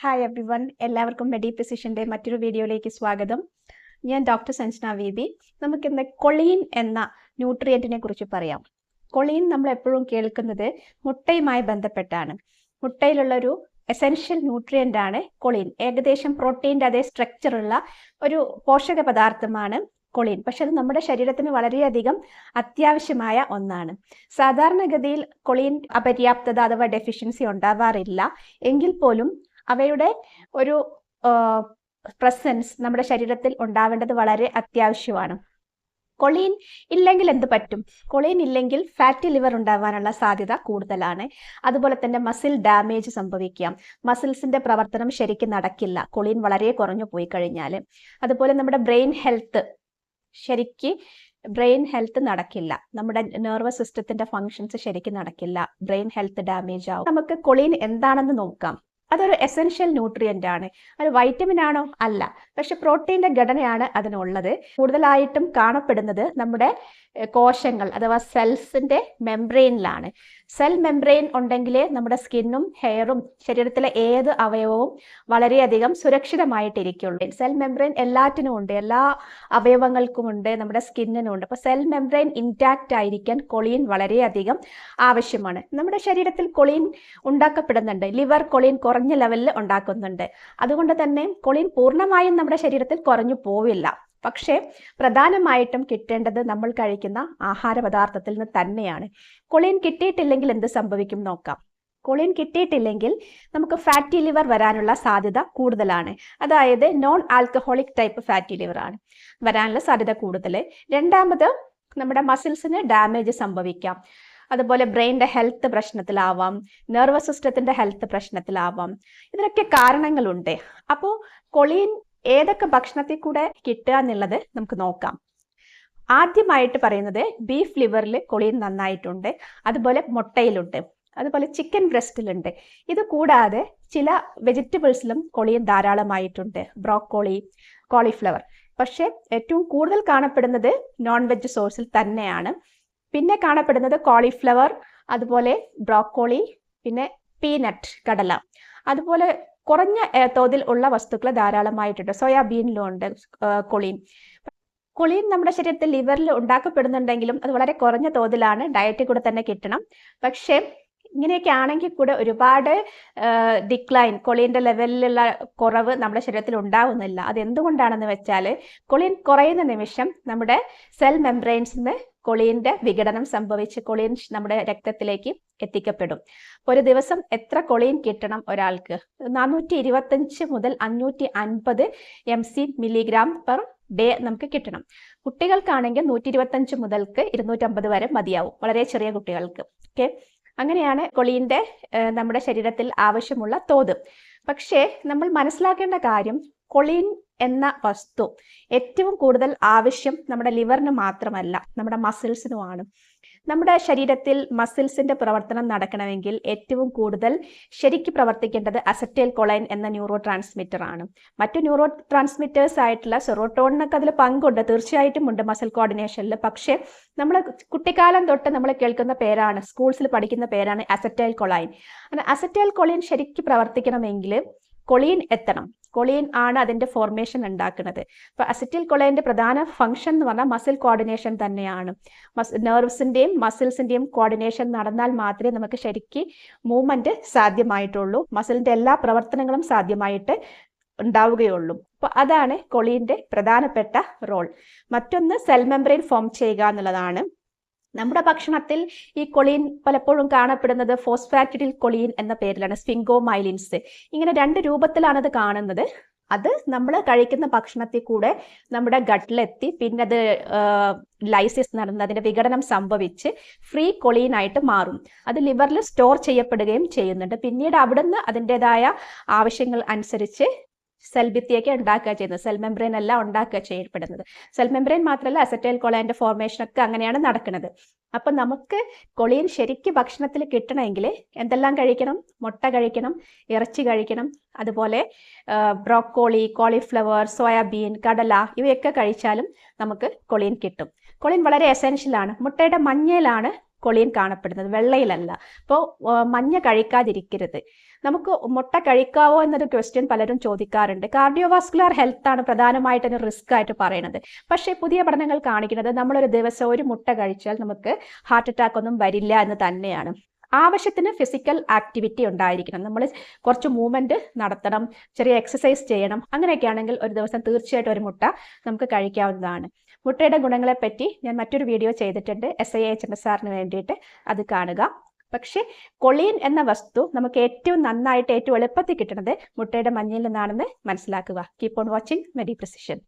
Hi every one, എല്ലാവർക്കും മെഡി പ്രിസിഷൻ്റെ മറ്റൊരു വീഡിയോയിലേക്ക് സ്വാഗതം. ഞാൻ ഡോക്ടർ സഞ്ജന വി. നമുക്കിന്ന് കൊളീൻ എന്ന ന്യൂട്രിയൻറ്റിനെ കുറിച്ച് പറയാം. കൊളീൻ നമ്മൾ എപ്പോഴും കേൾക്കുന്നത് മുട്ടയുമായി ബന്ധപ്പെട്ടാണ്. മുട്ടയിലുള്ളൊരു എസെൻഷ്യൽ ന്യൂട്രിയൻ്റ് ആണ് കൊളീൻ. ഏകദേശം പ്രോട്ടീൻ്റെ അതേ സ്ട്രക്ചറുള്ള ഒരു പോഷക പദാർത്ഥമാണ് കൊളീൻ. പക്ഷെ അത് നമ്മുടെ ശരീരത്തിന് വളരെയധികം അത്യാവശ്യമായ ഒന്നാണ്. സാധാരണഗതിയിൽ കൊളീൻ അപര്യാപ്തത അഥവാ ഡെഫിഷ്യൻസി ഉണ്ടാവാറില്ല. എങ്കിൽ പോലും അവയുടെ ഒരു പ്രസൻസ് നമ്മുടെ ശരീരത്തിൽ ഉണ്ടാവേണ്ടത് വളരെ അത്യാവശ്യമാണ്. കൊളീൻ ഇല്ലെങ്കിൽ എന്ത് പറ്റും? കൊളീൻ ഇല്ലെങ്കിൽ ഫാറ്റി ലിവർ ഉണ്ടാവാനുള്ള സാധ്യത കൂടുതലാണ്. അതുപോലെ തന്നെ മസിൽ ഡാമേജ് സംഭവിക്കാം. മസിൽസിന്റെ പ്രവർത്തനം ശരിക്കും നടക്കില്ല കൊളീൻ വളരെ കുറഞ്ഞു പോയി കഴിഞ്ഞാൽ. അതുപോലെ നമ്മുടെ ബ്രെയിൻ ഹെൽത്ത് നടക്കില്ല. നമ്മുടെ നെർവസ് സിസ്റ്റത്തിന്റെ ഫങ്ഷൻസ് ശരിക്കും നടക്കില്ല. ബ്രെയിൻ ഹെൽത്ത് ഡാമേജ് ആവും. നമുക്ക് കൊളീൻ എന്താണെന്ന് നോക്കാം. അതൊരു എസെൻഷ്യൽ ന്യൂട്രിയൻ്റ് ആണ്. അത് വൈറ്റമിൻ ആണോ? അല്ല. പക്ഷെ പ്രോട്ടീൻ്റെ ഘടനയാണ് അതിനുള്ളത്. കൂടുതലായിട്ടും കാണപ്പെടുന്നത് നമ്മുടെ കോശങ്ങൾ അഥവാ സെൽസിൻ്റെ മെംബ്രെയിനിലാണ്. സെൽ മെംബ്രെയിൻ ഉണ്ടെങ്കിലേ നമ്മുടെ സ്കിന്നും ഹെയറും ശരീരത്തിലെ ഏത് അവയവവും വളരെയധികം സുരക്ഷിതമായിട്ടിരിക്കുള്ളൂ. സെൽ മെംബ്രെയിൻ എല്ലാറ്റിനും ഉണ്ട്, എല്ലാ അവയവങ്ങൾക്കും ഉണ്ട്, നമ്മുടെ സ്കിന്നിനും ഉണ്ട്. അപ്പോൾ സെൽ മെംബ്രെയിൻ ഇൻടാക്റ്റ് ആയിരിക്കാൻ കൊളീൻ വളരെയധികം ആവശ്യമാണ്. നമ്മുടെ ശരീരത്തിൽ കൊളീൻ ഉണ്ടാക്കപ്പെടുന്നുണ്ട്. ലിവർ കൊളീൻ കുറഞ്ഞ ലെവലിൽ ഉണ്ടാക്കുന്നുണ്ട്. അതുകൊണ്ട് തന്നെ കൊളീൻ പൂർണ്ണമായും നമ്മുടെ ശരീരത്തിൽ കുറഞ്ഞു പോവില്ല. പക്ഷേ പ്രധാനമായിട്ടും കിട്ടേണ്ടത് നമ്മൾ കഴിക്കുന്ന ആഹാര പദാർത്ഥത്തിൽ നിന്ന് തന്നെയാണ്. കൊളീൻ കിട്ടിയിട്ടില്ലെങ്കിൽ എന്ത് സംഭവിക്കും നോക്കാം. കൊളീൻ കിട്ടിയിട്ടില്ലെങ്കിൽ നമുക്ക് ഫാറ്റി ലിവർ വരാനുള്ള സാധ്യത കൂടുതലാണ്. അതായത് non alcoholic type fatty liver ആണ് വരാനുള്ള സാധ്യത കൂടുതൽ. രണ്ടാമത് നമ്മുടെ മസിൽസിന് ഡാമേജ് സംഭവിക്കാം. അതുപോലെ ബ്രെയിനിൻ്റെ ഹെൽത്ത് പ്രശ്നത്തിലാവാം, നെർവസ് സിസ്റ്റത്തിൻ്റെ ഹെൽത്ത് പ്രശ്നത്തിലാവാം. ഇതിനൊക്കെ കാരണങ്ങളുണ്ട്. അപ്പോൾ കൊളീൻ ഏതൊക്കെ ഭക്ഷണത്തിൽ കൂടെ കിട്ടുക എന്നുള്ളത് നമുക്ക് നോക്കാം. ആദ്യമായിട്ട് പറയുന്നത് ബീഫ് ലിവറിൽ കൊളീൻ നന്നായിട്ടുണ്ട്. അതുപോലെ മുട്ടയിലുണ്ട്. അതുപോലെ ചിക്കൻ ബ്രസ്റ്റിലുണ്ട്. ഇത് കൂടാതെ ചില വെജിറ്റബിൾസിലും കൊളീൻ ധാരാളമായിട്ടുണ്ട്. Broccoli, cauliflower. പക്ഷേ ഏറ്റവും കൂടുതൽ കാണപ്പെടുന്നത് നോൺ വെജ് സോഴ്സിൽ തന്നെയാണ്. പിന്നെ കാണപ്പെടുന്നത് കോളിഫ്ലവർ, അതുപോലെ ബ്രോക്കോളി, പിന്നെ പീനട്ട്, കടല. അതുപോലെ കുറഞ്ഞ തോതിൽ ഉള്ള വസ്തുക്കൾ ധാരാളമായിട്ടുണ്ട്. സോയാബീനിലും ഉണ്ട് കൊളീൻ. കൊളീൻ നമ്മുടെ ശരീരത്തിൽ ലിവറിൽ ഉണ്ടാക്കപ്പെടുന്നുണ്ടെങ്കിലും അത് വളരെ കുറഞ്ഞ തോതിലാണ്. ഡയറ്റിൽ കൂടെ തന്നെ കിട്ടണം. പക്ഷേ ഇങ്ങനെയൊക്കെ ആണെങ്കിൽ കൂടെ ഒരുപാട് ഡിക്ലൈൻ, കൊളീൻ്റെ ലെവലിലുള്ള കുറവ് നമ്മുടെ ശരീരത്തിൽ ഉണ്ടാവുന്നില്ല. അതെന്തുകൊണ്ടാണെന്ന് വെച്ചാൽ കൊളീൻ കുറയുന്ന നിമിഷം നമ്മുടെ സെൽ മെംബ്രെയിൻസിന് കൊളീൻ്റെ വിഘടനം സംഭവിച്ച് കൊളീൻ നമ്മുടെ രക്തത്തിലേക്ക് എത്തിക്കപ്പെടും. ഒരു ദിവസം എത്ര കൊളീൻ കിട്ടണം ഒരാൾക്ക്? 425 മുതൽ 550 mc മില്ലിഗ്രാം പെർ ഡേ നമുക്ക് കിട്ടണം. കുട്ടികൾക്കാണെങ്കിൽ 125 മുതൽക്ക് 250 വരെ മതിയാവും, വളരെ ചെറിയ കുട്ടികൾക്ക്. ഓക്കെ, അങ്ങനെയാണ് കൊളീൻ്റെ നമ്മുടെ ശരീരത്തിൽ ആവശ്യമുള്ള തോത്. പക്ഷേ നമ്മൾ മനസ്സിലാക്കേണ്ട കാര്യം, കൊളീൻ എന്ന വസ്തു ഏറ്റവും കൂടുതൽ ആവശ്യം നമ്മുടെ ലിവറിന് മാത്രമല്ല, നമ്മുടെ മസിൽസിനുമാണ്. നമ്മുടെ ശരീരത്തിൽ മസിൽസിന്റെ പ്രവർത്തനം നടക്കണമെങ്കിൽ ഏറ്റവും കൂടുതൽ ശരിക്ക് പ്രവർത്തിക്കേണ്ടത് അസറ്റൈൽ കൊളൈൻ എന്ന ന്യൂറോ ട്രാൻസ്മിറ്റർ ആണ്. മറ്റു ന്യൂറോ ട്രാൻസ്മിറ്റേഴ്സ് ആയിട്ടുള്ള സെറോട്ടോണിനൊക്കെ അതിൽ പങ്കുണ്ട്, തീർച്ചയായിട്ടും ഉണ്ട് മസിൽ കോർഡിനേഷനിൽ. പക്ഷേ നമ്മൾ കുട്ടിക്കാലം തൊട്ട് നമ്മൾ കേൾക്കുന്ന പേരാണ്, സ്കൂൾസിൽ പഠിക്കുന്ന പേരാണ് അസറ്റൈൽ കൊളൈൻ. അസറ്റൈൽ കൊളൈൻ ശരിക്ക് പ്രവർത്തിക്കണമെങ്കിൽ കൊളീൻ എത്തണം. കൊളീൻ ആണ് അതിൻ്റെ ഫോർമേഷൻ ഉണ്ടാക്കുന്നത്. അപ്പോൾ അസറ്റൈൽ കൊളൈൻ്റെ പ്രധാന ഫംഗ്ഷൻ എന്ന് പറഞ്ഞാൽ മസിൽ കോർഡിനേഷൻ തന്നെയാണ്. നെർവ്സിൻ്റെയും മസിൽസിൻ്റെയും കോർഡിനേഷൻ നടന്നാൽ മാത്രമേ നമുക്ക് ശരിക്ക് മൂവ്മെൻറ്റ് സാധ്യമായിട്ടുള്ളൂ, മസിലിൻ്റെ എല്ലാ പ്രവർത്തനങ്ങളും സാധ്യമായിട്ട് ഉണ്ടാവുകയുള്ളൂ. അപ്പോൾ അതാണ് കൊളീൻ്റെ പ്രധാനപ്പെട്ട റോൾ. മറ്റൊന്ന് സെൽ മെംബ്രെയിൻ ഫോം ചെയ്യുക എന്നുള്ളതാണ്. നമ്മുടെ ഭക്ഷണത്തിൽ ഈ കൊളീൻ പലപ്പോഴും കാണപ്പെടുന്നത് ഫോസ്ഫാറ്റിഡിൽ കൊളീൻ എന്ന പേരിലാണ്, സ്ഫിങ്കോമൈലിൻസ്. ഇങ്ങനെ 2 രൂപത്തിലാണ് അത് കാണുന്നത്. അത് നമ്മൾ കഴിക്കുന്ന ഭക്ഷണത്തിൽ കൂടെ നമ്മുടെ ഗട്ടിലെത്തി പിന്നെ അത് ലൈസിസ് നടന്ന് അതിൻ്റെ വിഘടനം സംഭവിച്ച് ഫ്രീ കൊളീനായിട്ട് മാറും. അത് ലിവറിൽ സ്റ്റോർ ചെയ്യപ്പെടുകയും ചെയ്യുന്നുണ്ട്. പിന്നീട് അവിടുന്ന് അതിൻ്റെതായ ആവശ്യങ്ങൾ അനുസരിച്ച് സെൽ ഭിത്തിയൊക്കെ ഉണ്ടാക്കുക ചെയ്യുന്നത്. സെൽ മെംബ്രെയിൻ അല്ല ഉണ്ടാക്കുക ചെയ്യപ്പെടുന്നത്. സെൽ മെംബ്രെയിൻ മാത്രമല്ല, അസറ്റൈൽ കൊളൈൻ്റെ ഫോർമേഷനൊക്കെ അങ്ങനെയാണ് നടക്കുന്നത്. അപ്പം നമുക്ക് കൊളീൻ ശരിക്ക് ഭക്ഷണത്തിൽ കിട്ടണമെങ്കിൽ എന്തെല്ലാം കഴിക്കണം? മുട്ട കഴിക്കണം, ഇറച്ചി കഴിക്കണം, അതുപോലെ ബ്രോക്കോളി, കോളിഫ്ലവർ, സോയാബീൻ, കടല ഇവയൊക്കെ കഴിച്ചാലും നമുക്ക് കൊളീൻ കിട്ടും. കൊളീൻ വളരെ എസെൻഷ്യലാണ്. മുട്ടയുടെ മഞ്ഞയിലാണ് കൊളീൻ കാണപ്പെടുന്നത്, വെള്ളയിലല്ല. അപ്പോൾ മഞ്ഞ കഴിക്കാതിരിക്കരുത്. നമുക്ക് മുട്ട കഴിക്കാവോ എന്നൊരു ക്വസ്റ്റ്യൻ പലരും ചോദിക്കാറുണ്ട്. കാർഡിയോവാസ്കുലർ ഹെൽത്ത് ആണ് പ്രധാനമായിട്ടും റിസ്ക് ആയിട്ട് പറയുന്നത്. പക്ഷേ പുതിയ പഠനങ്ങൾ കാണിക്കുന്നത് നമ്മളൊരു ദിവസം ഒരു മുട്ട കഴിച്ചാൽ നമുക്ക് ഹാർട്ട് അറ്റാക്ക് ഒന്നും വരില്ല എന്ന് തന്നെയാണ്. ആവശ്യത്തിന് ഫിസിക്കൽ ആക്ടിവിറ്റി ഉണ്ടായിരിക്കണം. നമ്മൾ കുറച്ച് മൂവ്മെന്റ് നടത്തണം, ചെറിയ എക്സസൈസ് ചെയ്യണം. അങ്ങനെയൊക്കെ ആണെങ്കിൽ ഒരു ദിവസം തീർച്ചയായിട്ടും ഒരു മുട്ട നമുക്ക് കഴിക്കാവുന്നതാണ്. മുട്ടയുടെ ഗുണങ്ങളെ പറ്റി ഞാൻ മറ്റൊരു വീഡിയോ ചെയ്തിട്ടുണ്ട്, SIHMSRന് വേണ്ടിയിട്ട്, അത് കാണുക. പക്ഷേ കൊളീൻ എന്ന വസ്തു നമുക്ക് ഏറ്റവും നന്നായിട്ട് ഏറ്റവും എളുപ്പത്തിൽ കിട്ടുന്നത് മുട്ടയുടെ മഞ്ഞയിൽ നിന്നാണെന്ന് മനസ്സിലാക്കുക. Keep on watching മെഡിപ്രിസിഷൻ.